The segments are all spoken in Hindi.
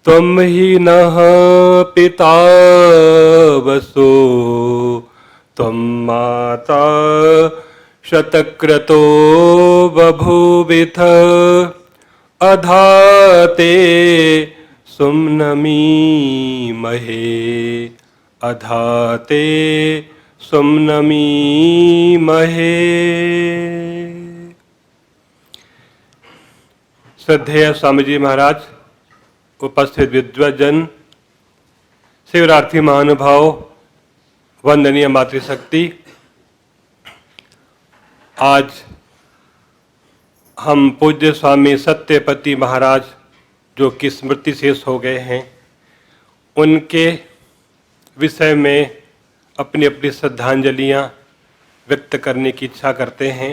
त्वं हि नः पिता वसो त्वं माता शतक्रतो बभूविथ अधाते सुम्नमीमहे अधाते सुम्नमीमहे। श्रद्धेय स्वामी जी महाराज, उपस्थित विद्वजन, शिवरार्थी महानुभाव, वंदनीय मातृशक्ति, आज हम पूज्य स्वामी सत्यपति महाराज जो कि स्मृति शेष हो गए हैं, उनके विषय में अपनी अपनी श्रद्धांजलियां व्यक्त करने की इच्छा करते हैं।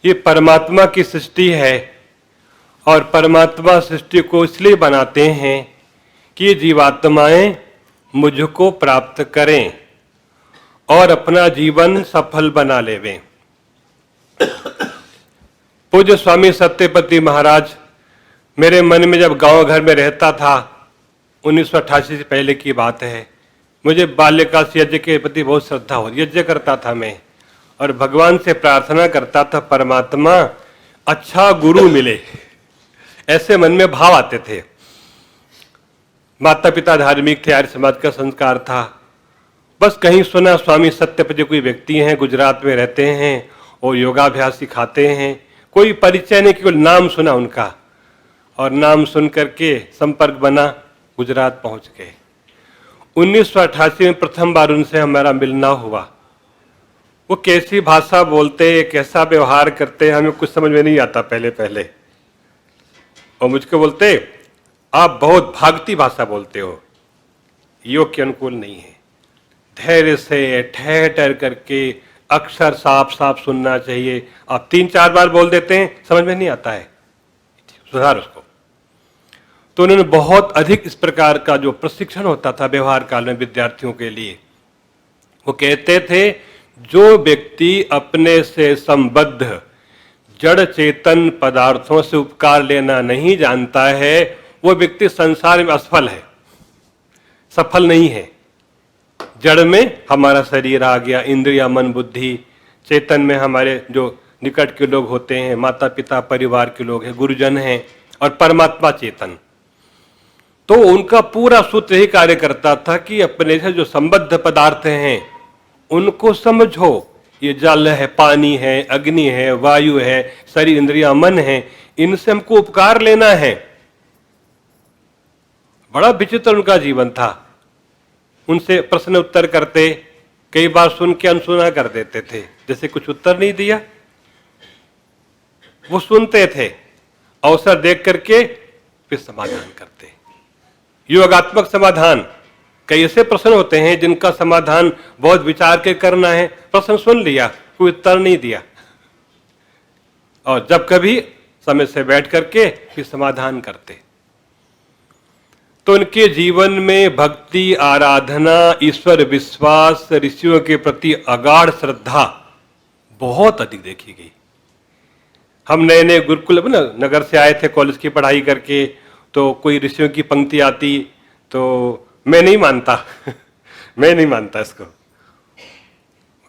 ये परमात्मा की सृष्टि है और परमात्मा सृष्टि को इसलिए बनाते हैं कि जीवात्माएं मुझको प्राप्त करें और अपना जीवन सफल बना लेवें। पूज्य स्वामी सत्यपति महाराज मेरे मन में जब गांव घर में रहता था, 1988 से पहले की बात है, मुझे बाल्यकाल से यज्ञ के प्रति बहुत श्रद्धा हो, यज्ञ करता था मैं और भगवान से प्रार्थना करता था परमात्मा अच्छा गुरु मिले, ऐसे मन में भाव आते थे। माता पिता धार्मिक थे, आर्य समाज का संस्कार था। बस कहीं सुना स्वामी सत्यपति कोई व्यक्ति हैं, गुजरात में रहते हैं और योगाभ्यास सिखाते हैं, कोई परिचय नहीं, केवल नाम सुना उनका और नाम सुन करके संपर्क बना, गुजरात पहुंच गए। 1988 में प्रथम बार उनसे हमारा मिलना हुआ। वो कैसी भाषा बोलते, कैसा व्यवहार करते, हमें कुछ समझ में नहीं आता पहले पहले। और मुझको बोलते आप बहुत भागती भाषा बोलते हो, योग के अनुकूल नहीं है, धैर्य से ठहर ठहर करके अक्षर साफ साफ सुनना चाहिए, आप 3-4 बार बोल देते हैं, समझ में नहीं आता है, सुधार उसको। तो उन्होंने बहुत अधिक इस प्रकार का जो प्रशिक्षण होता था व्यवहार काल में विद्यार्थियों के लिए, वो कहते थे जो व्यक्ति अपने से संबद्ध जड़ चेतन पदार्थों से उपकार लेना नहीं जानता है, वो व्यक्ति संसार में असफल है, सफल नहीं है। जड़ में हमारा शरीर आ गया, इंद्रिया मन बुद्धि, चेतन में हमारे जो निकट के लोग होते हैं, माता पिता परिवार के लोग हैं, गुरुजन हैं, और परमात्मा चेतन। तो उनका पूरा सूत्र यही कार्य करता था कि अपने से जो संबद्ध पदार्थ हैं उनको समझो, ये जल है, पानी है, अग्नि है, वायु है, शरीर इंद्रिया मन है, इनसे हमको उपकार लेना है। बड़ा विचित्र उनका जीवन था। उनसे प्रश्न उत्तर करते, कई बार सुन के अनसुना कर देते थे, जैसे कुछ उत्तर नहीं दिया, वो सुनते थे, अवसर देख करके फिर समाधान करते। योगात्मक समाधान। कई ऐसे प्रश्न होते हैं जिनका समाधान बहुत विचार के करना है, प्रश्न सुन लिया, कोई उत्तर नहीं दिया, और जब कभी समय से बैठ करके फिर समाधान करते। तो उनके जीवन में भक्ति, आराधना, ईश्वर विश्वास, ऋषियों के प्रति अगाढ़ श्रद्धा बहुत अधिक देखी गई। हम नए नए गुरुकुल नगर से आए थे कॉलेज की पढ़ाई करके, तो कोई ऋषियों की पंक्ति आती तो मैं नहीं मानता मैं नहीं मानता इसको।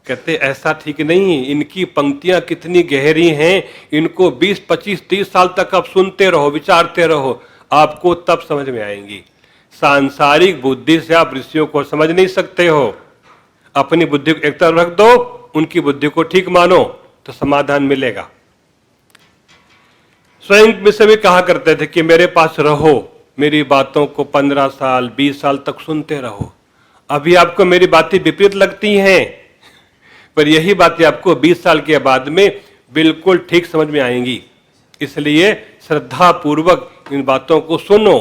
कहते ऐसा ठीक नहीं, इनकी पंक्तियां कितनी गहरी हैं, इनको 20, 25, 30 साल तक आप सुनते रहो, विचारते रहो, आपको तब समझ में आएंगी। सांसारिक बुद्धि से आप ऋषियों को समझ नहीं सकते हो। अपनी बुद्धि को एक तरफ रख दो, उनकी बुद्धि को ठीक मानो तो समाधान मिलेगा। स्वयं में से भी कहा करते थे कि मेरे पास रहो, मेरी बातों को 15 साल 20 साल तक सुनते रहो। अभी आपको मेरी बातें विपरीत लगती हैं, पर यही बातें आपको 20 साल के बाद में बिल्कुल ठीक समझ में आएंगी। इसलिए श्रद्धा पूर्वक इन बातों को सुनो।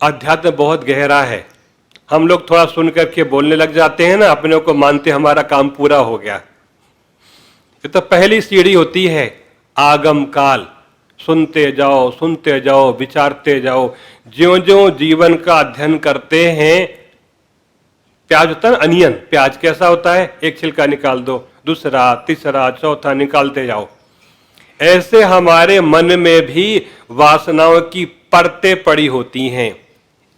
अध्यात्म बहुत गहरा है। हम लोग थोड़ा सुन करके बोलने लग जाते हैं ना, अपने को मानते हमारा काम पूरा हो गया। ये तो पहली सीढ़ी होती है, आगम काल। सुनते जाओ, विचारते जाओ। ज्यों ज्यों जीवन का अध्ययन करते हैं, प्याज होता है अनियन, प्याज कैसा होता है, एक छिलका निकाल दो, दूसरा तीसरा चौथा निकालते जाओ। ऐसे हमारे मन में भी वासनाओं की परतें पड़ी होती हैं।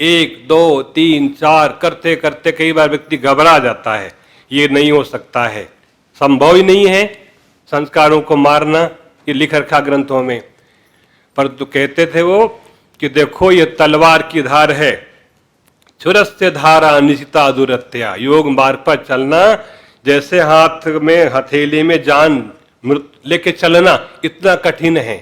1 2 3 4 करते करते कई बार व्यक्ति घबरा जाता है, ये नहीं हो सकता है, संभव ही नहीं है संस्कारों को मारना, ये लिख रखा ग्रंथों में। परंतु कहते थे वो कि देखो ये तलवार की धार है, छुरस्य धारा निशिता दुरत्या। योग मार्ग पर चलना जैसे हाथ में हथेली में जान लेके चलना इतना कठिन है।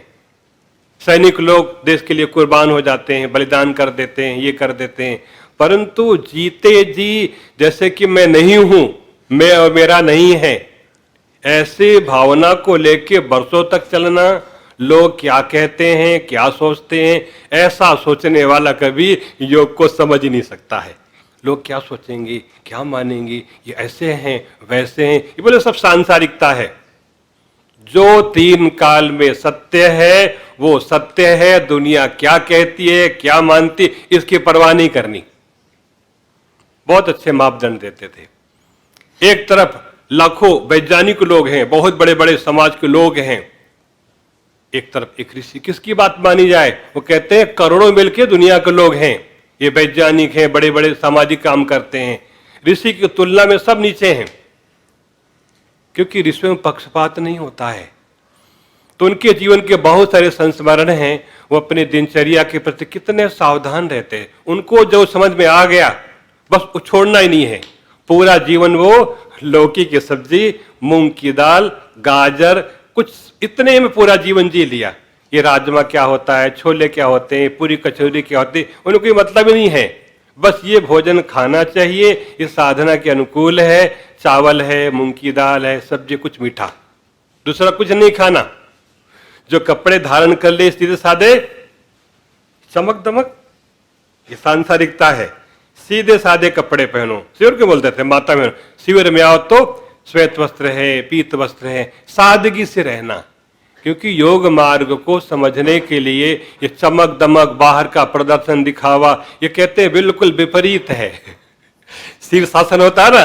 सैनिक लोग देश के लिए कुर्बान हो जाते हैं, बलिदान कर देते हैं, ये कर देते हैं, परंतु जीते जी जैसे कि मैं नहीं हूं, मैं और मेरा नहीं है, ऐसी भावना को लेके बरसों तक चलना, लोग क्या कहते हैं क्या सोचते हैं, ऐसा सोचने वाला कभी योग को समझ ही नहीं सकता है। लोग क्या सोचेंगे, क्या मानेंगे, ये ऐसे हैं वैसे हैं, ये बोले सब सांसारिकता है। जो 3 काल में सत्य है वो सत्य है, दुनिया क्या कहती है क्या मानती इसकी परवाह नहीं करनी। बहुत अच्छे मापदंड देते थे। एक तरफ लाखों वैज्ञानिक लोग हैं, बहुत बड़े बड़े समाज के लोग हैं, एक तरफ एक ऋषि, किसकी बात मानी जाए? वो कहते हैं करोड़ों मिलके दुनिया के लोग हैं, ये वैज्ञानिक हैं, बड़े बड़े सामाजिक काम करते हैं, ऋषि की तुलना में सब नीचे हैं, क्योंकि ऋषियों में पक्षपात नहीं होता है। तो उनके जीवन के बहुत सारे संस्मरण हैं, वो अपने दिनचर्या के प्रति कितने सावधान रहते हैं। उनको जो समझ में आ गया बस वो छोड़ना ही नहीं है, पूरा जीवन वो लौकी की सब्जी, मूंग की दाल, गाजर, कुछ इतने में पूरा जीवन जी लिया। ये राजमा क्या होता है, छोले क्या होते हैं, पूरी कचौरी क्या होती है, उन्हें कोई मतलब ही नहीं है, बस ये भोजन खाना चाहिए, ये साधना के अनुकूल है, चावल है, मूंग की दाल है, सब्जी, कुछ मीठा, दूसरा कुछ नहीं खाना। जो कपड़े धारण कर ले सीधे साधे चमक दमक, ये सांसारिकता है, सीधे साधे कपड़े पहनो। शिविर क्यों बोलते थे माता में, शिविर में आओ तो श्वेत वस्त्र है, पीत वस्त्र है, सादगी से रहना, क्योंकि योग मार्ग को समझने के लिए ये चमक दमक, बाहर का प्रदर्शन दिखावा, ये कहते हैं बिल्कुल विपरीत है। शीर्ष शासन होता है ना,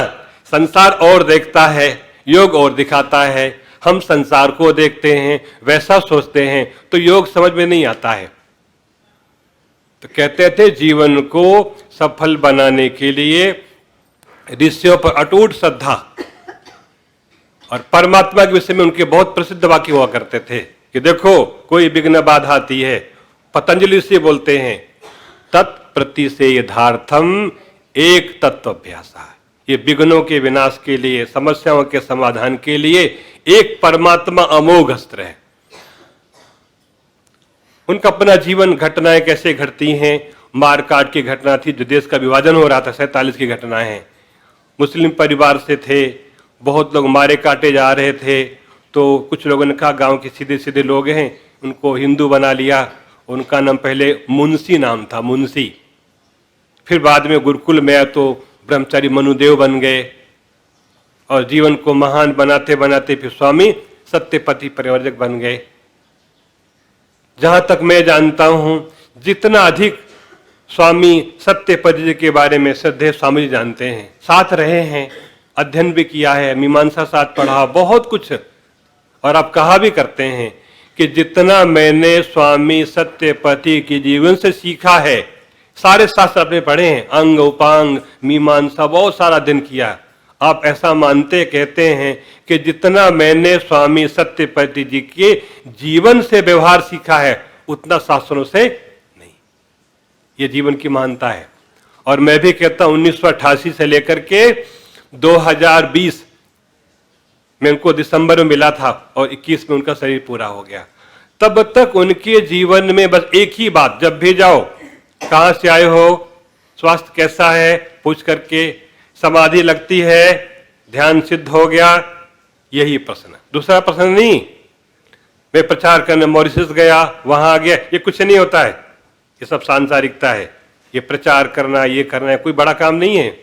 संसार और देखता है, योग और दिखाता है, हम संसार को देखते हैं, वैसा सोचते हैं, तो योग समझ में नहीं आता है। तो कहते थे जीवन को सफल बनाने के लिए ऋषियों पर अटूट श्रद्धा, और परमात्मा के विषय में उनके बहुत प्रसिद्ध वाक्य हुआ करते थे कि देखो कोई विघ्न बाधा आती है, पतंजलि से बोलते हैं तत्प्रति से यथार्थम एक तत्वाभ्यास, ये विघ्नों के विनाश के लिए, समस्याओं के समाधान के लिए एक परमात्मा अमोघ अस्त्र है। उनका अपना जीवन, घटनाएं कैसे घटती हैं, मारकाट की घटना थी, जो देश का विभाजन हो रहा था, 47 की घटनाएं हैं। मुस्लिम परिवार से थे, बहुत लोग मारे काटे जा रहे थे, तो कुछ लोगों ने कहा गांव के सीधे सीधे लोग हैं, उनको हिंदू बना लिया। उनका नाम पहले मुंशी नाम था, मुंशी, फिर बाद में गुरुकुल में तो ब्रह्मचारी मनुदेव बन गए, और जीवन को महान बनाते बनाते फिर स्वामी सत्यपति परिवर्जक बन गए। जहां तक मैं जानता हूं, जितना अधिक स्वामी सत्यपति जी के बारे में श्रद्धेय स्वामी जी जानते हैं, साथ रहे हैं, अध्ययन भी किया है, मीमांसा साथ पढ़ा, बहुत कुछ, और आप कहा भी करते हैं कि जितना मैंने स्वामी सत्यपति के जीवन से सीखा है, सारे शास्त्र अपने पढ़े हैं, अंग उपांग मीमांसा, बहुत सारा अध्ययन किया। आप ऐसा मानते कहते हैं कि जितना मैंने स्वामी सत्यपति जी के जीवन से व्यवहार सीखा है उतना शास्त्रों से नहीं। ये जीवन की महानता है। और मैं भी कहता हूं 1988 से लेकर के 2020 में उनको दिसंबर में मिला था और 21 में उनका शरीर पूरा हो गया। तब तक उनके जीवन में बस एक ही बात, जब भी जाओ कहां से आए हो, स्वास्थ्य कैसा है, पूछ करके, समाधि लगती है, ध्यान सिद्ध हो गया, यही प्रश्न, दूसरा प्रश्न नहीं। मैं प्रचार करने मॉरिशस गया, वहां आ गया, ये कुछ नहीं होता है, ये सब सांसारिकता है। ये प्रचार करना, ये करना है, कोई बड़ा काम नहीं है।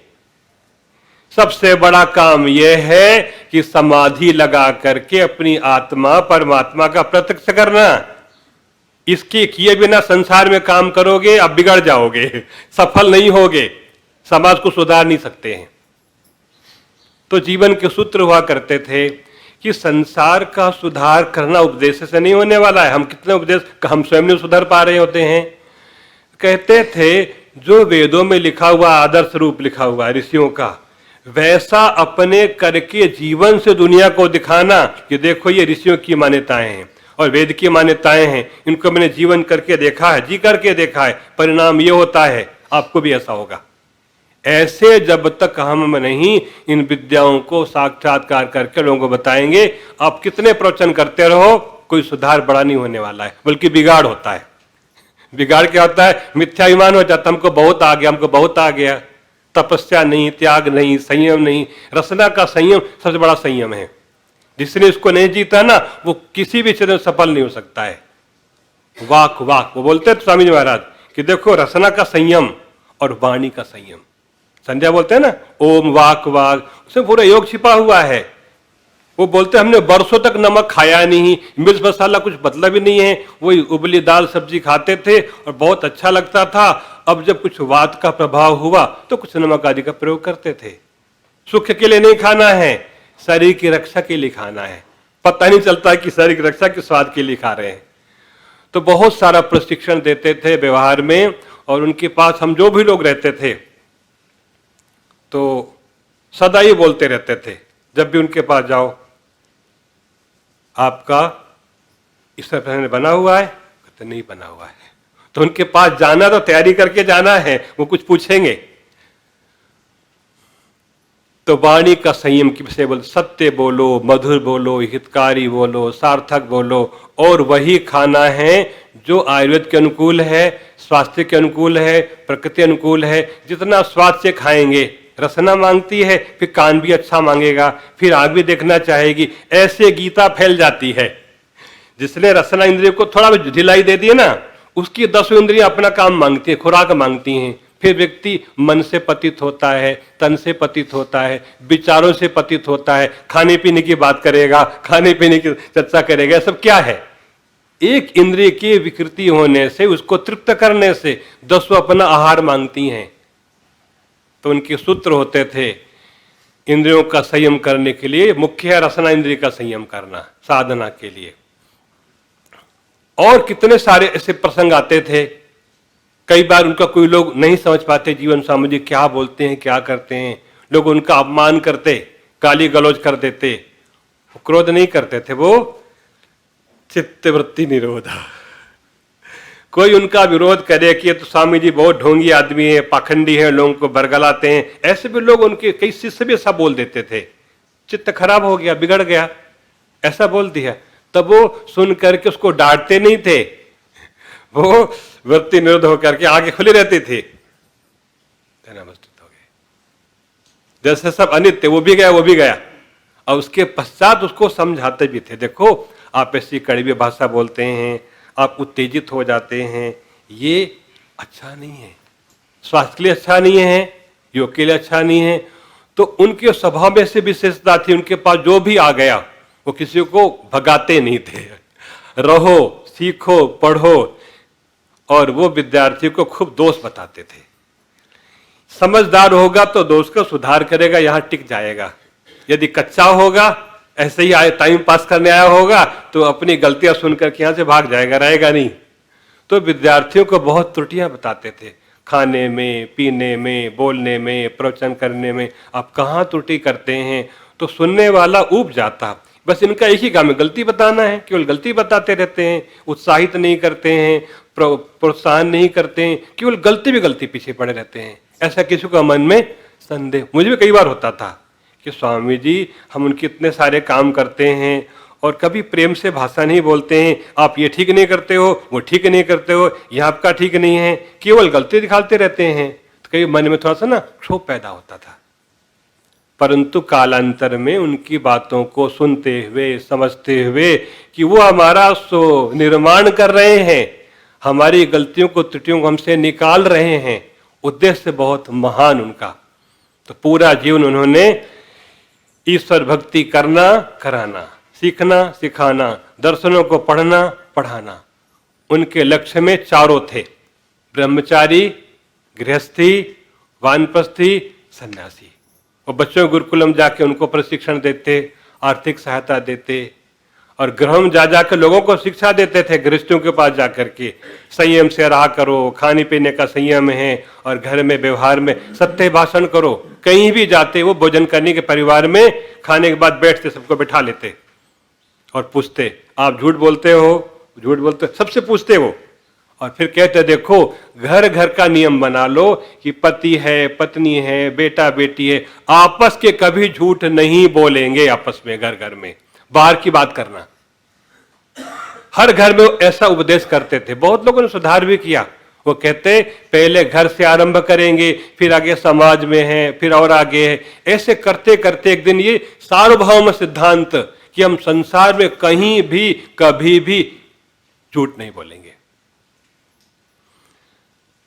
सबसे बड़ा काम यह है कि समाधि लगा करके अपनी आत्मा परमात्मा का प्रत्यक्ष करना। इसके किए बिना संसार में काम करोगे, अब बिगड़ जाओगे, सफल नहीं होगे, समाज को सुधार नहीं सकते हैं। तो जीवन के सूत्र हुआ करते थे कि संसार का सुधार करना उपदेश से नहीं होने वाला है। हम कितने उपदेश हम स्वयं नहीं सुधर पा रहे होते हैं। कहते थे जो वेदों में लिखा हुआ आदर्श रूप लिखा हुआ ऋषियों का, वैसा अपने करके जीवन से दुनिया को दिखाना कि देखो ये ऋषियों की मान्यताएं हैं और वेद की मान्यताएं हैं, इनको मैंने जीवन करके देखा है, जी करके देखा है, परिणाम ये होता है, आपको भी ऐसा होगा। ऐसे जब तक हम नहीं इन विद्याओं को साक्षात्कार करके लोगों को बताएंगे, आप कितने प्रवचन करते रहो, कोई सुधार बड़ा नहीं होने वाला है, बल्कि बिगाड़ होता है। बिगाड़ क्या होता है? मिथ्याभिमान हो जाता, हमको बहुत आ गया, हमको बहुत आ गया। तपस्या नहीं, त्याग नहीं, संयम नहीं। रसना का संयम सबसे बड़ा संयम है। जिसने इसको नहीं जीता ना, वो किसी भी क्षेत्र में सफल नहीं हो सकता है। वाक वाक वो बोलते हैं स्वामी जी महाराज कि देखो रसना का संयम और वाणी का संयम। संध्या बोलते हैं ना ओम वाक वाक, उसमें पूरा योग छिपा हुआ है। वो बोलते हमने बरसों तक नमक खाया नहीं, मिर्च मसाला कुछ मतलब ही नहीं है, वही उबली दाल सब्जी खाते थे और बहुत अच्छा लगता था। अब जब कुछ वात का प्रभाव हुआ तो कुछ नमक आदि का प्रयोग करते थे। सुख के लिए नहीं खाना है, शरीर की रक्षा के लिए खाना है। पता नहीं चलता कि शरीर की रक्षा के स्वाद के लिए खा रहे हैं। तो बहुत सारा प्रशिक्षण देते थे व्यवहार में, और उनके पास हम जो भी लोग रहते थे तो सदा ही बोलते रहते थे, जब भी उनके पास जाओ आपका ईश्वर प्रसन्न बना हुआ है? कहते नहीं बना हुआ है। तो उनके पास जाना तो तैयारी करके जाना है, वो कुछ पूछेंगे। तो वाणी का संयम की विषय बोलो, सत्य बोलो, मधुर बोलो, हितकारी बोलो, सार्थक बोलो, और वही खाना है जो आयुर्वेद के अनुकूल है, स्वास्थ्य के अनुकूल है, प्रकृति अनुकूल है। जितना स्वाद से खाएंगे, रसना मांगती है, फिर कान भी अच्छा मांगेगा, फिर आग भी देखना चाहेगी। ऐसे गीता फैल जाती है। जिसने रसना इंद्रिय को थोड़ा भी ढिलाई दे दी है ना, उसकी 10 इंद्रियां अपना काम मांगती है, खुराक मांगती हैं। फिर व्यक्ति मन से पतित होता है, तन से पतित होता है, विचारों से पतित होता है, खाने पीने की बात करेगा, खाने पीने की चर्चा करेगा। सब क्या है? एक इंद्रिय की विकृति होने से, उसको तृप्त करने से 10 अपना आहार मांगती हैं। तो उनके सूत्र होते थे इंद्रियों का संयम करने के लिए, मुख्य है रसना इंद्रिय का संयम करना साधना के लिए। और कितने सारे ऐसे प्रसंग आते थे। कई बार उनका कोई लोग नहीं समझ पाते जीवन स्वामी जी क्या बोलते हैं, क्या करते हैं। लोग उनका अपमान करते, गाली गलौज कर देते। वो क्रोध नहीं करते थे, वो चित्तवृत्ति निरोधा। कोई उनका विरोध करे कि तो स्वामी जी बहुत ढोंगी आदमी है, पाखंडी है, लोगों को बरगलाते हैं, ऐसे भी लोग उनके कई शिष्य भी ऐसा बोल देते थे। चित्त खराब हो गया, बिगड़ गया, ऐसा बोल दिया। तब वो सुन करके उसको डांटते नहीं थे, वो वृत्ति निरोध होकर के आगे खुली रहती थी। हो गए जैसे सब अनित्य, वो भी गया, वो भी गया। और उसके पश्चात उसको समझाते भी थे, देखो आप ऐसी कड़वी भाषा बोलते हैं, आप उत्तेजित हो जाते हैं, ये अच्छा नहीं है, स्वास्थ्य के लिए अच्छा नहीं है, योग के लिए अच्छा नहीं है। तो उनके स्वभाव में से विशेषता थी, उनके पास जो भी आ गया वो किसी को भगाते नहीं थे। रहो, सीखो, पढ़ो। और वो विद्यार्थी को खूब दोष बताते थे। समझदार होगा तो दोष का सुधार करेगा, यहां टिक जाएगा। यदि कच्चा होगा, ऐसे ही आए टाइम पास करने आया होगा, तो अपनी गलतियां सुनकर के यहां से भाग जाएगा, रहेगा नहीं। तो विद्यार्थियों को बहुत त्रुटियां बताते थे, खाने में, पीने में, बोलने में, प्रवचन करने में। आप कहाँ त्रुटि करते हैं? तो सुनने वाला ऊब जाता। बस इनका एक ही काम है, गलती बताना है, केवल गलती बताते रहते हैं, उत्साहित नहीं करते हैं, प्रोत्साहन नहीं करते हैं, केवल गलती भी गलती पीछे पड़े रहते हैं। ऐसा किसी को मन में संदेह, मुझे भी कई बार होता था कि स्वामी जी हम उनके इतने सारे काम करते हैं और कभी प्रेम से भाषा नहीं बोलते हैं, आप ये ठीक नहीं करते हो, वो ठीक नहीं करते हो, यह आपका ठीक नहीं है, केवल गलती दिखाते रहते हैं। तो कई मन में थोड़ा सा ना क्षोभ पैदा होता था। परंतु कालांतर में उनकी बातों को सुनते हुए, समझते हुए कि वो हमारा निर्माण कर रहे हैं, हमारी गलतियों को, त्रुटियों को हमसे निकाल रहे हैं, उद्देश्य बहुत महान उनका। तो पूरा जीवन उन्होंने ईश्वर भक्ति करना, कराना, सीखना, सिखाना, दर्शनों को पढ़ना, पढ़ाना। उनके लक्ष्य में चारों थे, ब्रह्मचारी, गृहस्थी, वानप्रस्थी, सन्यासी। और बच्चों गुरुकुलम जाके उनको प्रशिक्षण देते, आर्थिक सहायता देते और गृह में जा जाकर लोगों को शिक्षा देते थे, गृहस्थियों के पास जाकर के संयम से रहा करो, खाने पीने का संयम है और घर में व्यवहार में सत्य भाषण करो। कहीं भी जाते वो भोजन करने के परिवार में खाने के बाद बैठते, सबको बैठा लेते और पूछते आप झूठ बोलते हो, झूठ बोलते, सबसे पूछते वो। और फिर कहते देखो घर घर का नियम बना लो कि पति है, पत्नी है, बेटा बेटी है, आपस के कभी झूठ नहीं बोलेंगे, आपस में घर घर में बाहर की बात करना। हर घर में ऐसा उपदेश करते थे। बहुत लोगों ने सुधार भी किया। वो कहते पहले घर से आरंभ करेंगे, फिर आगे समाज में है, फिर और आगे है। ऐसे करते करते एक दिन ये सार्वभौम सिद्धांत कि हम संसार में कहीं भी कभी भी झूठ नहीं बोलेंगे।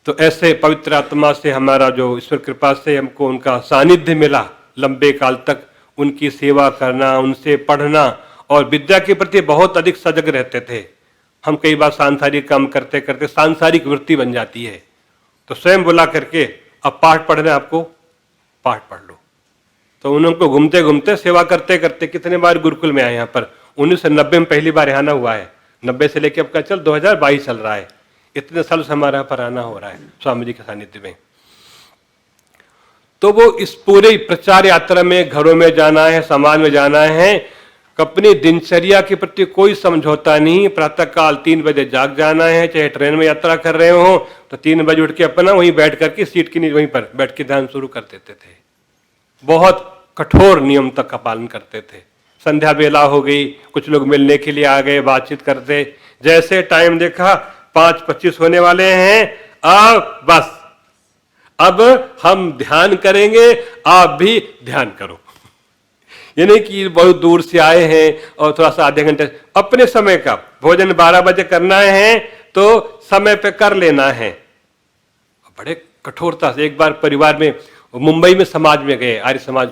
तो ऐसे पवित्र आत्मा से हमारा जो ईश्वर कृपा से हमको उनका सानिध्य मिला, लंबे काल तक उनकी सेवा करना, उनसे पढ़ना और विद्या के प्रति बहुत अधिक सजग रहते थे। हम कई बार सांसारिक काम करते करते सांसारिक वृत्ति बन जाती है, तो स्वयं बुला करके अब पाठ पढ़ना, आपको पाठ पढ़ लो। तो उनको घूमते घूमते सेवा करते करते कितने बार गुरुकुल में आए। यहाँ पर 1990 में पहली बार आना हुआ है। 90 से लेकर अब का चल 2022 चल रहा है। इतने साल से हमारा पर आना हो रहा है स्वामी जी के सानिध्य में। तो वो इस पूरे प्रचार यात्रा में घरों में जाना है, समाज में जाना है, अपनी दिनचर्या के प्रति कोई समझौता नहीं। प्रातः काल 3 बजे जाग जाना है, चाहे ट्रेन में यात्रा कर रहे हो तो 3 बजे उठ के अपना वहीं बैठ करके सीट के नीचे वहीं पर बैठ के ध्यान शुरू कर देते थे। बहुत कठोर नियम तक का पालन करते थे। संध्या बेला हो गई, कुछ लोग मिलने के लिए आ गए, बातचीत करते, जैसे टाइम देखा 5:25 होने वाले हैं, अब बस अब हम ध्यान करेंगे, आप भी ध्यान करो। ये नहीं कि बहुत दूर से आए हैं और थोड़ा सा आधे घंटे, अपने समय का भोजन 12 बजे करना है तो समय पे कर लेना है। बड़े कठोरता से एक बार परिवार में मुंबई में समाज में गए, आर्य समाज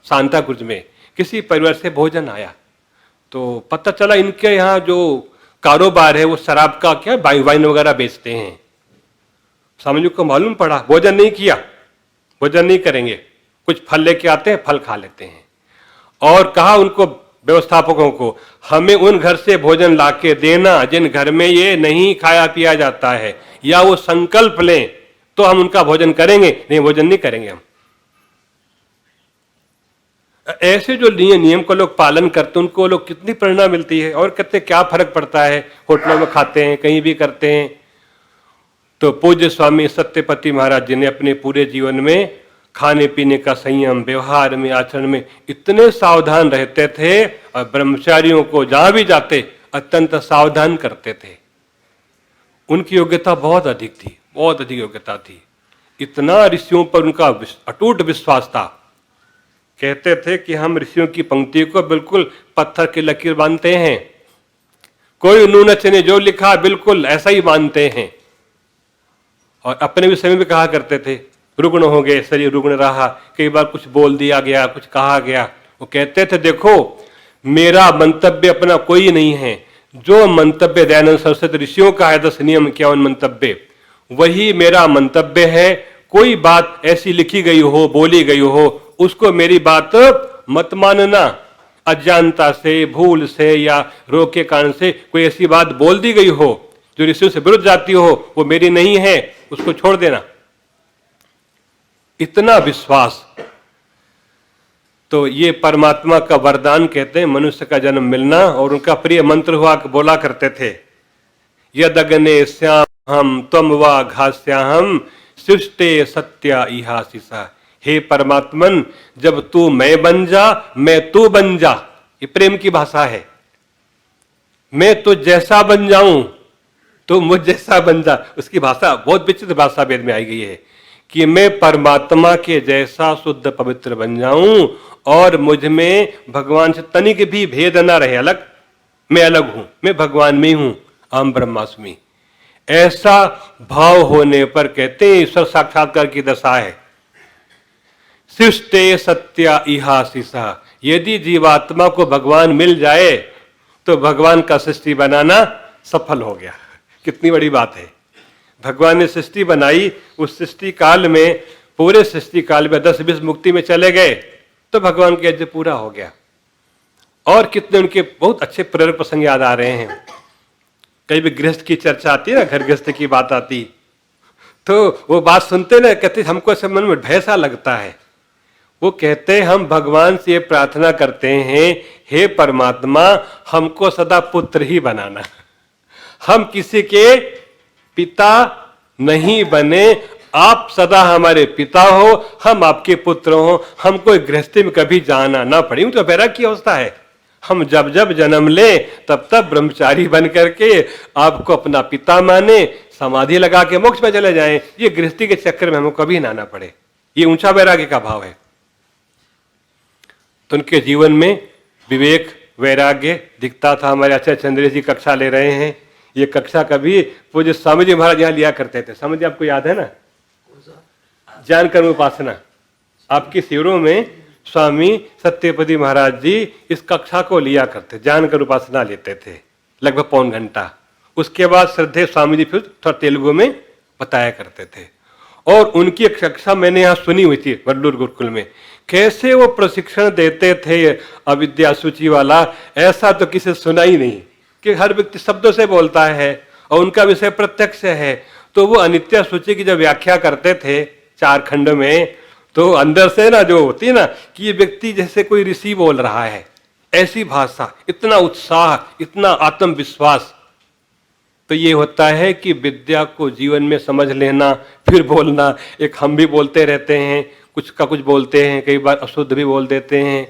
सांताक्रूज में किसी परिवार से भोजन आया, तो पता चला इनके यहाँ जो कारोबार है वो शराब का क्या वाइन वगैरह बेचते हैं। स्वामी जी को मालूम पड़ा, भोजन नहीं किया, भोजन नहीं करेंगे, कुछ फल लेके आते हैं, फल खा लेते हैं। और कहा उनको व्यवस्थापकों को, हमें उन घर से भोजन लाके देना जिन घर में ये नहीं खाया पिया जाता है, या वो संकल्प लें तो हम उनका भोजन करेंगे, नहीं भोजन नहीं करेंगे हम। ऐसे जो नियम को लोग पालन करते हैं उनको लोग कितनी प्रेरणा मिलती है और कितने क्या फर्क पड़ता है। होटलों में खाते हैं, कहीं भी करते हैं। तो पूज्य स्वामी सत्यपति महाराज जी ने अपने पूरे जीवन में खाने पीने का संयम, व्यवहार में, आचरण में इतने सावधान रहते थे और ब्रह्मचारियों को जहां भी जाते अत्यंत सावधान करते थे। उनकी योग्यता बहुत अधिक थी, बहुत अधिक योग्यता थी। इतना ऋषियों पर उनका अटूट विश्वास था। कहते थे कि हम ऋषियों की पंक्ति को बिल्कुल पत्थर की लकीर मानते हैं, कोई नून चने जो लिखा बिल्कुल ऐसा ही मानते हैं। और अपने विषय में भी कहा करते थे, रुग्ण हो गए, शरीर रुग्ण रहा, कई बार कुछ बोल दिया गया, कुछ कहा गया। वो कहते थे देखो मेरा मंतव्य अपना कोई नहीं है, जो मंतव्य दयानंद सरस्वती ऋषियों का है 10 नियम 51 मंतव्य, वही मेरा मंतव्य है। कोई बात ऐसी लिखी गई हो, बोली गई हो, उसको मेरी बात मत मानना। अज्ञानता से, भूल से या रोग के कारण से कोई ऐसी बात बोल दी गई हो जो ऋषियों से विरुद्ध जाती हो, वो मेरी नहीं है, उसको छोड़ देना। इतना विश्वास। तो ये परमात्मा का वरदान कहते हैं, मनुष्य का जन्म मिलना। और उनका प्रिय मंत्र हुआ बोला करते थे, यदग्ने श्याम हम त्वम वा घास्याहम सृष्टे सत्या इहासिसा। हे परमात्मन, जब तू मैं बन जा, मैं तू बन जा। ये प्रेम की भाषा है। मैं तो जैसा बन जाऊं तो मुझ जैसा बन जा। उसकी भाषा बहुत विचित्र भाषा वेद में आई गई है कि मैं परमात्मा के जैसा शुद्ध पवित्र बन जाऊं और मुझ में भगवान से तनिक भी भेद ना रहे, अलग मैं अलग हूं, मैं भगवान में हूं, अहम ब्रह्मास्मि। ऐसा भाव होने पर कहते हैं ईश्वर साक्षात्कार की दशा है। सृष्टे सत्या इहासिसा। यदि जीवात्मा को भगवान मिल जाए तो भगवान का सृष्टि बनाना सफल हो गया। कितनी बड़ी बात है। भगवान ने सृष्टि बनाई, उस सृष्टि काल में, पूरे सृष्टि काल में 10-20 मुक्ति में चले गए तो भगवान का यज्ञ पूरा हो गया। और कितने उनके बहुत अच्छे प्रेरक प्रसंग याद आ रहे हैं। कहीं भी गृहस्थ की चर्चा आती है ना, घर गृहस्थ की बात आती, तो वो बात सुनते ना, कहते हमको ऐसे मन में भय सा लगता है। वो कहते हम भगवान से ये प्रार्थना करते हैं, हे परमात्मा हमको सदा पुत्र ही बनाना, हम किसी के पिता नहीं बने, आप सदा हमारे पिता हो, हम आपके पुत्र हो, हमको गृहस्थी में कभी जाना ना पड़े। तो वैराग्य की अवस्था है, हम जब जब जन्म ले तब तब ब्रह्मचारी बन करके आपको अपना पिता माने, समाधि लगा के मोक्ष में चले जाएं, ये गृहस्थी के चक्कर में हमको कभी ना आना पड़े। ये ऊंचा वैराग्य का भाव है। तो उनके जीवन में विवेक वैराग्य दिखता था। हमारे आचार्य चंद्र जी कक्षा ले रहे हैं, ये कक्षा कभी पूज्य स्वामी जी महाराज यहाँ लिया करते थे। स्वामी जी आपको याद है ना, ज्ञान कर्म उपासना, आपकी शिविरों में स्वामी सत्यपति महाराज जी इस कक्षा को लिया करते, ज्ञान कर्म उपासना लेते थे लगभग पौन घंटा। उसके बाद श्रद्धेय स्वामी जी फिर थोड़ा तेलुगु में बताया करते थे। और उनकी एक कक्षा मैंने यहाँ सुनी हुई थी वल्लूर गुरुकुल में, कैसे वो प्रशिक्षण देते थे अविद्या सूची वाला, ऐसा तो किसी सुना ही नहीं कि हर व्यक्ति शब्दों से बोलता है और उनका विषय प्रत्यक्ष है। तो वो अनित्य सूची की जब व्याख्या करते थे 4 खंड में, तो अंदर से ना जो होती है ना कि ये व्यक्ति जैसे कोई ऋषि बोल रहा है, ऐसी भाषा, इतना उत्साह, इतना आत्मविश्वास। तो ये होता है कि विद्या को जीवन में समझ लेना फिर बोलना। एक हम भी बोलते रहते हैं, कुछ का कुछ बोलते हैं, कई बार अशुद्ध भी बोल देते हैं।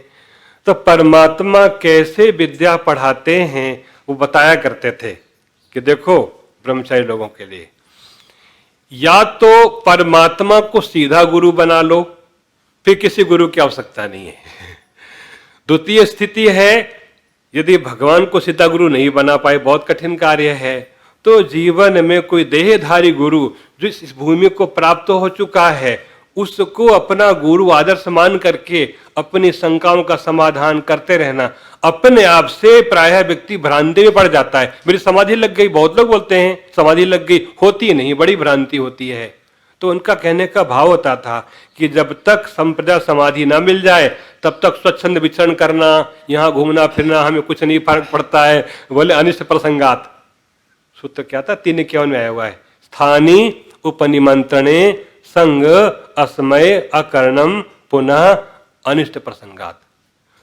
तो परमात्मा कैसे विद्या पढ़ाते हैं वो बताया करते थे कि देखो ब्रह्मचारी लोगों के लिए, या तो परमात्मा को सीधा गुरु बना लो, फिर किसी गुरु की आवश्यकता नहीं है। द्वितीय स्थिति है, यदि भगवान को सीधा गुरु नहीं बना पाए, बहुत कठिन कार्य है, तो जीवन में कोई देहधारी गुरु जो इस भूमि को प्राप्त हो चुका है, उसको अपना गुरु आदर्श मान करके अपनी शंकाओं का समाधान करते रहना। अपने आप से प्रायः व्यक्ति भ्रांति में पड़ जाता है। मेरी समाधि लग गई, बहुत लोग बोलते हैं समाधि लग गई, होती नहीं, बड़ी भ्रांति होती है। तो उनका कहने का भाव होता था कि जब तक संप्रदाय समाधि ना मिल जाए तब तक स्वच्छंद विचरण करना, यहाँ घूमना फिरना हमें कुछ नहीं फर्क पड़ता है। बोले अनिष्ट प्रसंगात, सूत्र क्या था 351 में आया हुआ है, स्थानी उपनिमंत्रणे संग अस्मय अकर्णम पुनः अनिष्ट प्रसंगात।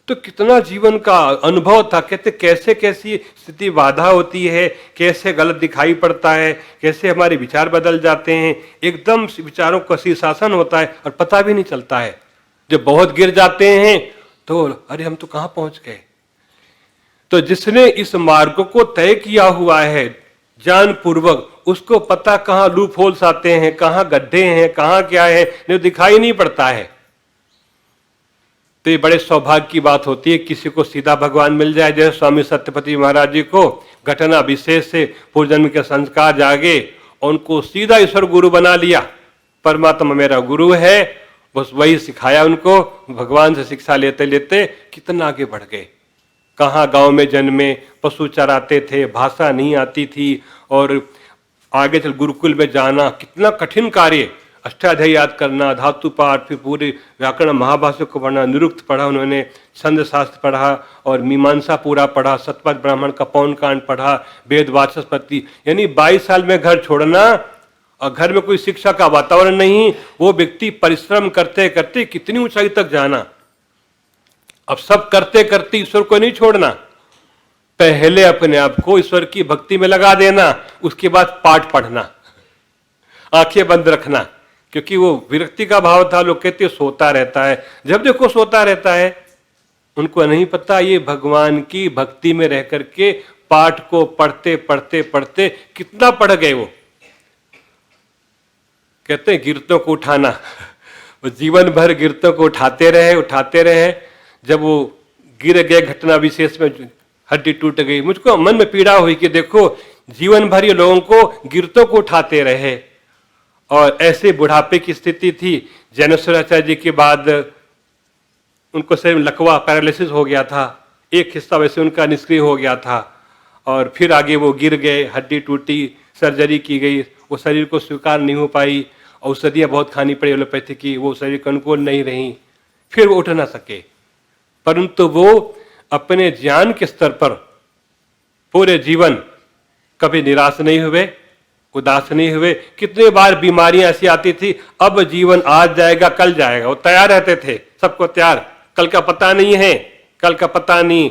तो कितना जीवन का अनुभव था, कहते कैसे कैसी स्थिति बाधा होती है, कैसे गलत दिखाई पड़ता है, कैसे हमारे विचार बदल जाते हैं, एकदम विचारों का शीर्षासन होता है और पता भी नहीं चलता है। जब बहुत गिर जाते हैं तो अरे हम तो कहाँ पहुंच गए। तो जिसने इस मार्ग को तय किया हुआ है ज्ञान पूर्वक, उसको पता कहाँ लूप होल्स आते हैं, कहाँ गड्ढे हैं, कहाँ क्या है, नहीं दिखाई नहीं पड़ता है। तो ये बड़े सौभाग्य की बात होती है किसी को सीधा भगवान मिल जाए। जैसे स्वामी सत्यपति महाराज जी को घटना विशेष से पूर्व जन्म के संस्कार जागे और उनको सीधा ईश्वर गुरु बना लिया। परमात्मा मेरा गुरु है, बस वही सिखाया उनको। भगवान से शिक्षा लेते लेते कितना आगे बढ़ गए। कहाँ गांव में जन्मे, पशु चराते थे, भाषा नहीं आती थी, और आगे चल गुरुकुल में जाना कितना कठिन कार्य। अष्टाध्यायी याद करना, धातु पाठ, फिर पूरे व्याकरण महाभाष्य को पढ़ना, निरुक्त पढ़ा उन्होंने, छंद शास्त्र पढ़ा और मीमांसा पूरा पढ़ा, सतपथ ब्राह्मण का पौन कांड पढ़ा, वेद वाचस्पति। यानी 22 साल में घर छोड़ना और घर में कोई शिक्षा का वातावरण नहीं, वो व्यक्ति परिश्रम करते करते कितनी ऊंचाई तक जाना। अब सब करते करते ईश्वर को नहीं छोड़ना, पहले अपने आप को ईश्वर की भक्ति में लगा देना, उसके बाद पाठ पढ़ना, आंखें बंद रखना, क्योंकि वो विरक्ति का भाव था। लोग कहते सोता रहता है, जब देखो सोता रहता है। उनको नहीं पता ये भगवान की भक्ति में रह करके पाठ को पढ़ते पढ़ते पढ़ते कितना पढ़ गए। वो कहते हैं गिरतों को उठाना, वो जीवन भर गिरतों को उठाते रहे। जब वो गिर गए घटना विशेष में, हड्डी टूट गई, मुझको मन में पीड़ा हुई कि देखो जीवन भर ये लोगों को गिरतों को उठाते रहे। और ऐसे बुढ़ापे की स्थिति थी। जैनेश्वराचार्य जी के बाद उनको शरीर में लकवा, पैरालिसिस हो गया था, एक हिस्सा वैसे उनका निष्क्रिय हो गया था। और फिर आगे वो गिर गए, हड्डी टूटी, सर्जरी की गई, वो शरीर को स्वीकार नहीं हो पाई, औषधियाँ बहुत खानी पड़ी एलोपैथी की, वो शरीर के अनुकूल नहीं रही, फिर वो उठ ना सके। परंतु वो अपने ज्ञान के स्तर पर पूरे जीवन कभी निराश नहीं हुए, उदास नहीं हुए। कितने बार बीमारियां ऐसी आती थी, अब जीवन आज जाएगा कल जाएगा, वो तैयार रहते थे, सबको तैयार, कल का पता नहीं है, कल का पता नहीं।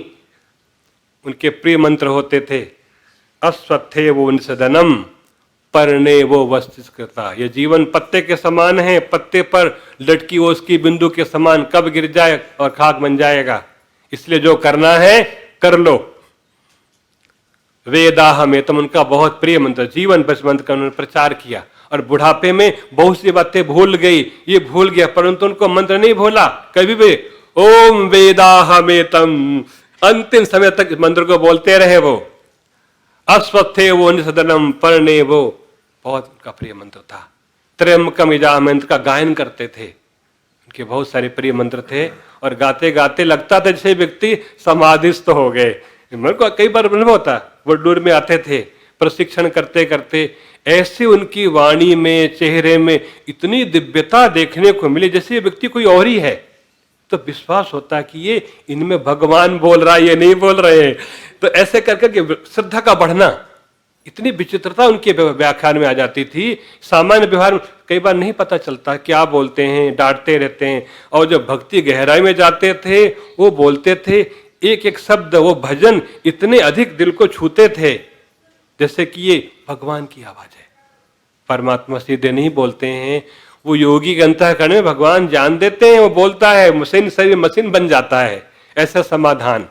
उनके प्रिय मंत्र होते थे, अस्वत्थे वो निषदनम परने वो वस्तिष्कृता। ये जीवन पत्ते के समान है, पत्ते पर लटकी ओस की बिंदु के समान, कब गिर जाए और खाक बन जाएगा। इसलिए जो करना है कर लो। वेदाह में तुम, उनका बहुत प्रिय मंत्र, जीवन बच मंत्र का उन्होंने प्रचार किया। और बुढ़ापे में बहुत सी बातें भूल गई, ये भूल गया, परंतु उनको मंत्र नहीं भूला कभी भी। ओम वेदाह में तम, अंतिम समय तक मंत्र को बोलते रहे वो। अस्वत्थे वो निषदनम परने वो, बहुत उनका प्रिय मंत्र था। त्र्यंबकम यजामहे मंत्र का गायन करते थे, उनके बहुत सारे प्रिय मंत्र थे। और गाते गाते लगता था जैसे व्यक्ति समाधिस्थ हो गए। मेरे को कई बार अनुभव होता, वडूर में आते थे प्रशिक्षण करते करते, ऐसे उनकी वाणी में, चेहरे में इतनी दिव्यता देखने को मिली जैसे ये व्यक्ति कोई और ही है। तो विश्वास होता कि ये इनमें भगवान बोल रहा है, ये नहीं बोल रहे हैं। तो ऐसे करके श्रद्धा का बढ़ना, इतनी विचित्रता उनके व्याख्यान में आ जाती थी। सामान्य व्यवहार कई बार नहीं पता चलता क्या बोलते हैं, डांटते रहते हैं। और जब भक्ति गहराई में जाते थे वो बोलते थे, एक एक शब्द, वो भजन इतने अधिक दिल को छूते थे जैसे कि ये भगवान की आवाज है। परमात्मा सीधे नहीं बोलते हैं, वो योगी के अंतःकरण में भगवान जान देते हैं, वो बोलता है, मशीन शरीर मशीन बन जाता है, ऐसा समाधान।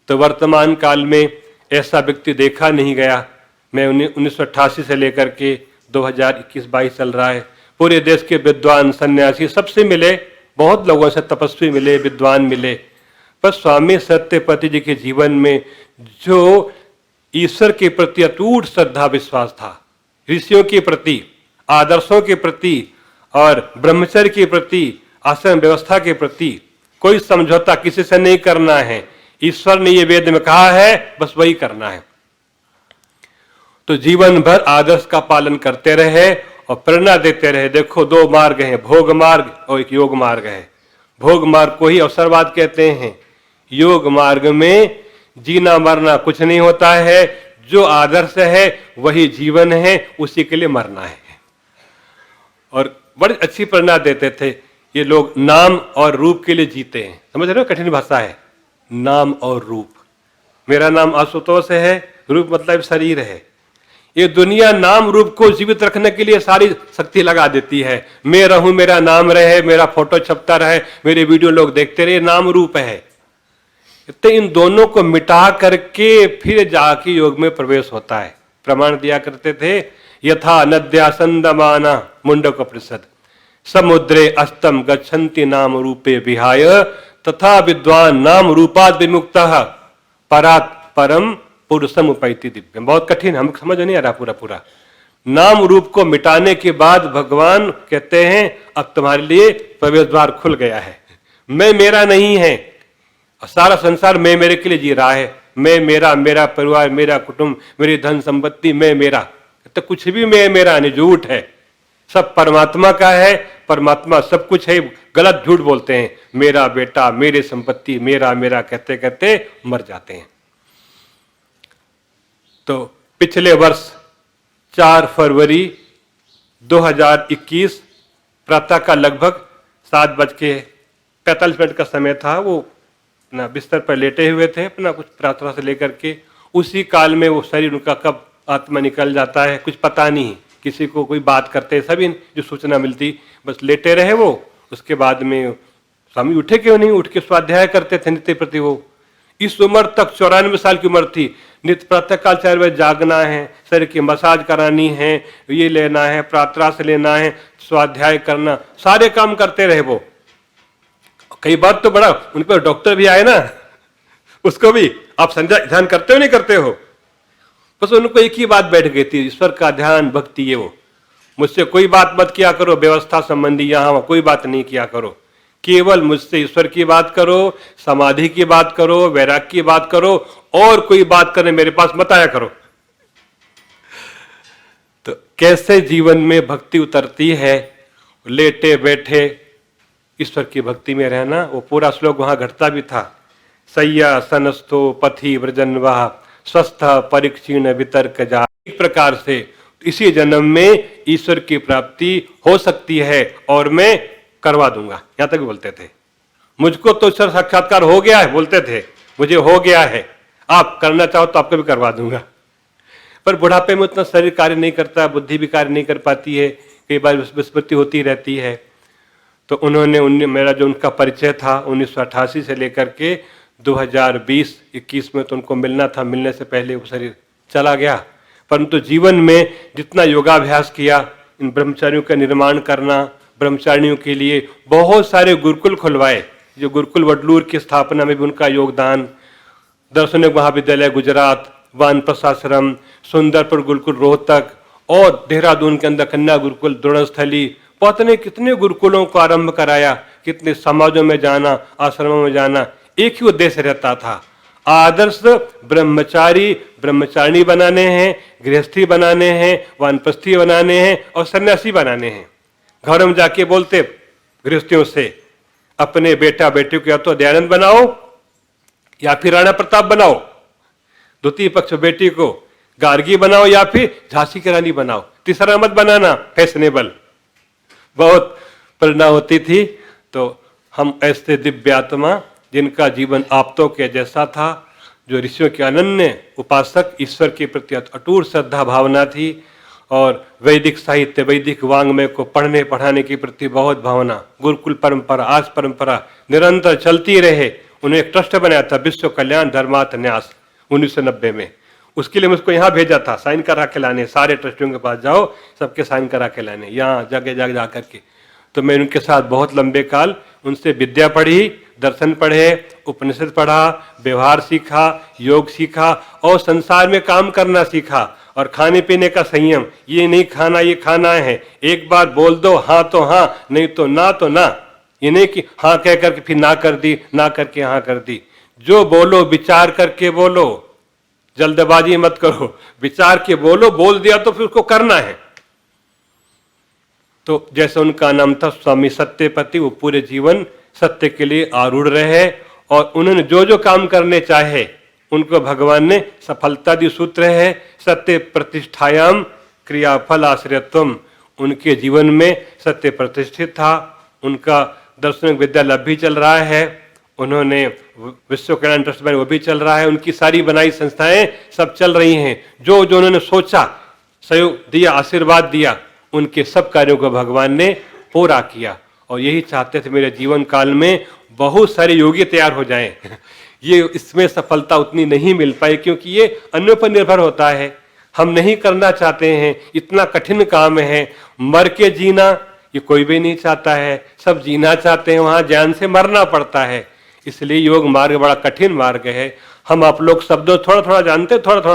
तो वर्तमान काल में ऐसा व्यक्ति देखा नहीं गया। मैं 1988 से लेकर के 2021-22 चल रहा है, पूरे देश के विद्वान सन्यासी सबसे मिले, बहुत लोगों से तपस्वी मिले, विद्वान मिले। पर स्वामी सत्यपति जी के जीवन में जो ईश्वर के प्रति अटूट श्रद्धा विश्वास था, ऋषियों के प्रति, आदर्शों के प्रति और ब्रह्मचर्य के प्रति, आश्रम व्यवस्था के प्रति कोई समझौता किसी से नहीं करना है। ईश्वर ने ये वेद में कहा है, बस वही करना है। तो जीवन भर आदर्श का पालन करते रहे और प्रेरणा देते रहे। देखो, दो मार्ग हैं, भोग मार्ग और एक योग मार्ग है। भोग मार्ग को ही अवसरवाद कहते हैं। योग मार्ग में जीना मरना कुछ नहीं होता है, जो आदर्श है वही जीवन है, उसी के लिए मरना है। और बड़ी अच्छी प्रेरणा देते थे ये लोग, नाम और रूप के लिए जीते हैं। समझ रहे हो, कठिन भाषा है, नाम और रूप। मेरा नाम आशुतोष है, रूप मतलब शरीर है। ये दुनिया नाम रूप को जीवित रखने के लिए सारी शक्ति लगा देती है। मैं रहूं, मेरा नाम रहे, मेरा फोटो छपता रहे, मेरे वीडियो लोग देखते रहे, नाम रूप है। तो इन दोनों को मिटा करके फिर जाके योग में प्रवेश होता है। प्रमाण दिया करते थे, यथा नद्या संदमाना मुंडकोपनिषद समुद्रे अस्तम गच्छन्ति नाम रूपे विहाय तथा विद्वान नाम रूपाद विमुक्तः परात् परम पुरुषम उपैति दिव्यम। बहुत कठिन, हम समझ नहीं आ रहा पूरा। नाम रूप को मिटाने के बाद भगवान कहते हैं, अब तुम्हारे लिए प्रवेश द्वार खुल गया है। मैं मेरा नहीं है, सारा संसार मैं मेरे के लिए जी रहा है। मैं मेरा, मेरा परिवार, मेरा कुटुंब, मेरी धन संपत्ति, मैं मेरा। तो कुछ भी मैं मेरा नहीं, झूठ है। सब परमात्मा का है, परमात्मा सब कुछ है, गलत झूठ बोलते हैं। मेरा बेटा, मेरी संपत्ति, मेरा मेरा कहते कहते मर जाते हैं। तो पिछले वर्ष 4 फरवरी 2021 प्रातः का लगभग 7:45 का समय था। वो अपना बिस्तर पर लेटे हुए थे, अपना कुछ प्रार्थना से लेकर के। उसी काल में वो शरीर उनका कब आत्मा निकल जाता है कुछ पता नहीं। किसी को कोई बात करते, सभी जो सूचना मिलती, बस लेटे रहे वो। उसके बाद में स्वामी उठे क्यों नहीं, उठ के स्वाध्याय करते थे नित्य प्रति। वो इस उम्र तक 94 साल की उम्र थी, नित्य प्रातःकाल 4 बजे जागना है, शरीर की मसाज करानी है, ये लेना है, प्रार्थना से लेना है, स्वाध्याय करना, सारे काम करते रहे वो। कई बार तो बड़ा उन पर डॉक्टर भी आए ना, उसको भी आप संध्या ध्यान करते हो नहीं करते हो, बस उनको एक ही बात बैठ गई थी, ईश्वर का ध्यान, भक्ति। ये वो मुझसे कोई बात मत किया करो, व्यवस्था संबंधी यहाँ कोई बात नहीं किया करो, केवल मुझसे ईश्वर की बात करो, समाधि की बात करो, वैराग्य की बात करो, और कोई बात करने मेरे पास मत आया करो। तो कैसे जीवन में भक्ति उतरती है, लेटे बैठे ईश्वर की भक्ति में रहना। वो पूरा श्लोक वहां घटता भी था, सय्या सनस्थो पथि व्रजन्वा स्वस्थ परीक्षीण वितर्क जा। एक प्रकार से इसी जन्म में ईश्वर की प्राप्ति हो सकती है और मैं करवा दूंगा, यहां तक भी बोलते थे। मुझको तो ईश्वर साक्षात्कार हो गया है, बोलते थे मुझे हो गया है, आप करना चाहो तो आपको भी करवा दूंगा। पर बुढ़ापे में उतना शरीर कार्य नहीं करता, बुद्धि भी कार्य नहीं कर पाती है, कई बार विस्मृति होती रहती है। तो उन्होंने मेरा जो उनका परिचय था 1988 से लेकर के 2020-21 में तो उनको मिलना था, मिलने से पहले वो शरीर चला गया। परंतु जीवन में जितना योगाभ्यास किया, इन ब्रह्मचारियों का निर्माण करना, ब्रह्मचारियों के लिए बहुत सारे गुरुकुल खुलवाए, जो गुरुकुल वडलूर की स्थापना में भी उनका योगदान, दर्शनिक महाविद्यालय गुजरात, वानप्रस्थाश्रम, सुंदरपुर गुरुकुल रोहतक और देहरादून के अंदर कन्या गुरुकुल द्रोणस्थली, पता नहीं कितने गुरुकुलों को आरंभ कराया, कितने समाजों में जाना, आश्रमों में जाना, एक ही उद्देश्य रहता था, आदर्श ब्रह्मचारी ब्रह्मचारिणी बनाने हैं, गृहस्थी बनाने हैं, वानप्रस्थी बनाने हैं और सन्यासी बनाने हैं। घर में जाके बोलते गृहस्थियों से, अपने बेटा बेटी को या तो दयानंद बनाओ या फिर राणा प्रताप बनाओ, द्वितीय पक्ष बेटी को गार्गी बनाओ या फिर झांसी की रानी बनाओ, तीसरा मत बनाना फैशनेबल। बहुत प्रेरणा होती थी। तो हम ऐसे दिव्य आत्मा जिनका जीवन आप्तों के जैसा था, जो ऋषियों के अनन्य उपासक, ईश्वर के प्रति अटूट श्रद्धा भावना थी और वैदिक साहित्य वैदिक वांग्मय को पढ़ने पढ़ाने के प्रति बहुत भावना, गुरुकुल परंपरा आज परंपरा निरंतर चलती रहे। उन्हें एक ट्रस्ट बनाया था विश्व कल्याण धर्मार्थ न्यास 1990 में, उसके लिए मुझको यहाँ भेजा था साइन करा के लाने, सारे ट्रस्टियों के पास जाओ सबके साइन करा के लाने, यहाँ जगह जगह जा करके। तो मैं उनके साथ बहुत लंबे काल उनसे विद्या पढ़ी, दर्शन पढ़े, उपनिषद पढ़ा, व्यवहार सीखा, योग सीखा और संसार में काम करना सीखा। और खाने पीने का संयम, ये नहीं खाना ये खाना है, एक बार बोल दो हाँ तो हाँ, नहीं तो ना। ये नहीं कि हाँ कह करके फिर ना कर दी, ना करके हाँ कर दी। जो बोलो विचार करके बोलो, जल्दबाजी मत करो, विचार के बोलो, बोल दिया तो फिर उसको करना है। तो जैसे उनका नाम था स्वामी सत्यपति, वो पूरे जीवन सत्य के लिए आरूढ़ रहे और उन्होंने जो जो काम करने चाहे उनको भगवान ने सफलता दी। सूत्र है सत्य प्रतिष्ठायाम क्रियाफल आश्रयत्वम, उनके जीवन में सत्य प्रतिष्ठित था। उनका दर्शनिक विद्यालय भी चल रहा है, उन्होंने विश्व कल्याण ट्रस्ट में वो भी चल रहा है, उनकी सारी बनाई संस्थाएं सब चल रही हैं। जो जो उन्होंने सोचा, सहयोग दिया, आशीर्वाद दिया, उनके सब कार्यों को भगवान ने पूरा किया। और यही चाहते थे मेरे जीवन काल में बहुत सारे योगी तैयार हो जाएं। ये इसमें सफलता उतनी नहीं मिल पाई क्योंकि ये अन्यों पर निर्भर होता है। हम नहीं करना चाहते हैं, इतना कठिन काम है, मर के जीना ये कोई भी नहीं चाहता है, सब जीना चाहते हैं, वहां जान से मरना पड़ता है। इसलिए योग मार्ग बड़ा कठिन मार्ग है। हम आप लोग शब्दों थोड़ा थोड़ा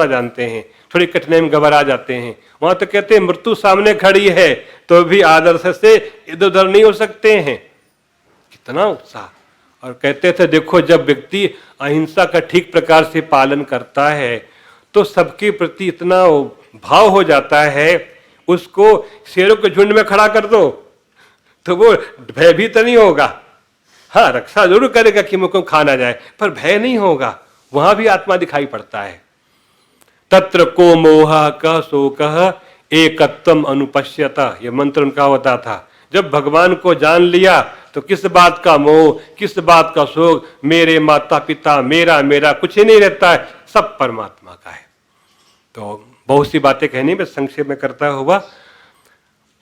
जानते हैं, थोड़ी कठिनाई में घबरा जाते हैं। वहां तो कहते हैं मृत्यु सामने खड़ी है तो भी आदर्श से इधर उधर नहीं हो सकते हैं। कितना उत्साह! और कहते थे देखो जब व्यक्ति अहिंसा का ठीक प्रकार से पालन करता है तो सबके प्रति इतना भाव हो जाता है, उसको शेरों के झुंड में खड़ा कर दो तो वो भयभीत नहीं होगा। हाँ, रक्षा जरूर करेगा कि मुझको खा ना जाए, पर भय नहीं होगा। वहां भी आत्मा दिखाई पड़ता है। तत्र को मोह कह शोकः एकत्वम अनुपश्यता, ये मंत्र उनका होता था। जब भगवान को जान लिया तो किस बात का मोह, किस बात का शोक, मेरे माता पिता, मेरा कुछ ही नहीं रहता है, सब परमात्मा का है। तो बहुत सी बातें कहनी मैं संक्षेप में करता हुआ,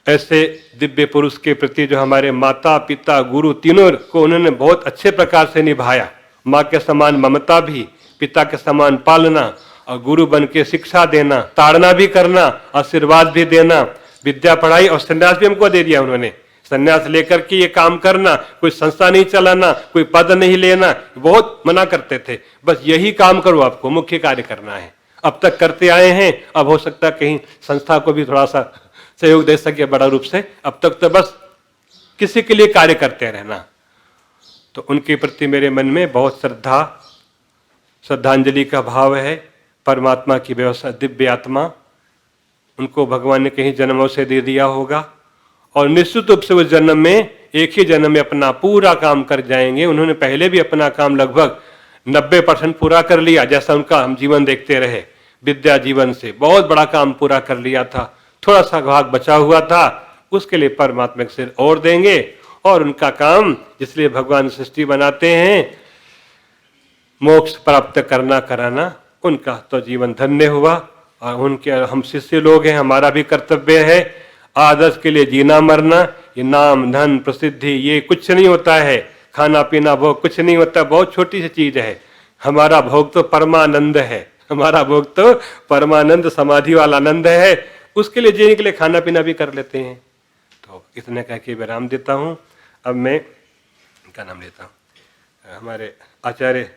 ऐसे दिव्य पुरुष के प्रति जो हमारे माता पिता गुरु तीनों को उन्होंने बहुत अच्छे प्रकार से निभाया। माँ के समान ममता भी, पिता के समान पालना और गुरु बन के शिक्षा देना, ताड़ना भी करना, आशीर्वाद भी देना, विद्या पढ़ाई और संन्यास भी हमको दे दिया उन्होंने। संन्यास लेकर के ये काम करना, कोई संस्था नहीं चलाना, कोई पद नहीं लेना, बहुत मना करते थे। बस यही काम करो, आपको मुख्य कार्य करना है। अब तक करते आए हैं, अब हो सकता है कहीं संस्था को भी थोड़ा सा सहयोग दे सके बड़ा रूप से। अब तक तो बस किसी के लिए कार्य करते रहना। तो उनके प्रति मेरे मन में बहुत श्रद्धांजलि का भाव है। परमात्मा की व्यवस्था, दिव्य आत्मा, उनको भगवान ने कहीं जन्मों से दे दिया होगा और निश्चित रूप से उस जन्म में, एक ही जन्म में अपना पूरा काम कर जाएंगे। उन्होंने पहले भी अपना काम लगभग 90% पूरा कर लिया, जैसा उनका हम जीवन देखते रहे, विद्या जीवन से बहुत बड़ा काम पूरा कर लिया था, थोड़ा सा भाग बचा हुआ था, उसके लिए परमात्मा के सिर और देंगे। और उनका काम, जिसलिए भगवान सृष्टि बनाते हैं, मोक्ष प्राप्त करना कराना, उनका तो जीवन धन्य हुआ। और उनके हम शिष्य लोग हैं, हमारा भी कर्तव्य है आदर्श के लिए जीना मरना। ये नाम धन प्रसिद्धि ये कुछ नहीं होता है, खाना पीना भोग कुछ नहीं होता, बहुत छोटी सी चीज है। हमारा भोग तो परमानंद है, हमारा भोग तो परमानंद समाधि वाला आनंद है, उसके लिए जीने के लिए खाना पीना भी कर लेते हैं। तो इतने कह के विराम देता हूँ। अब मैं क्या नाम लेता हूँ, हमारे आचार्य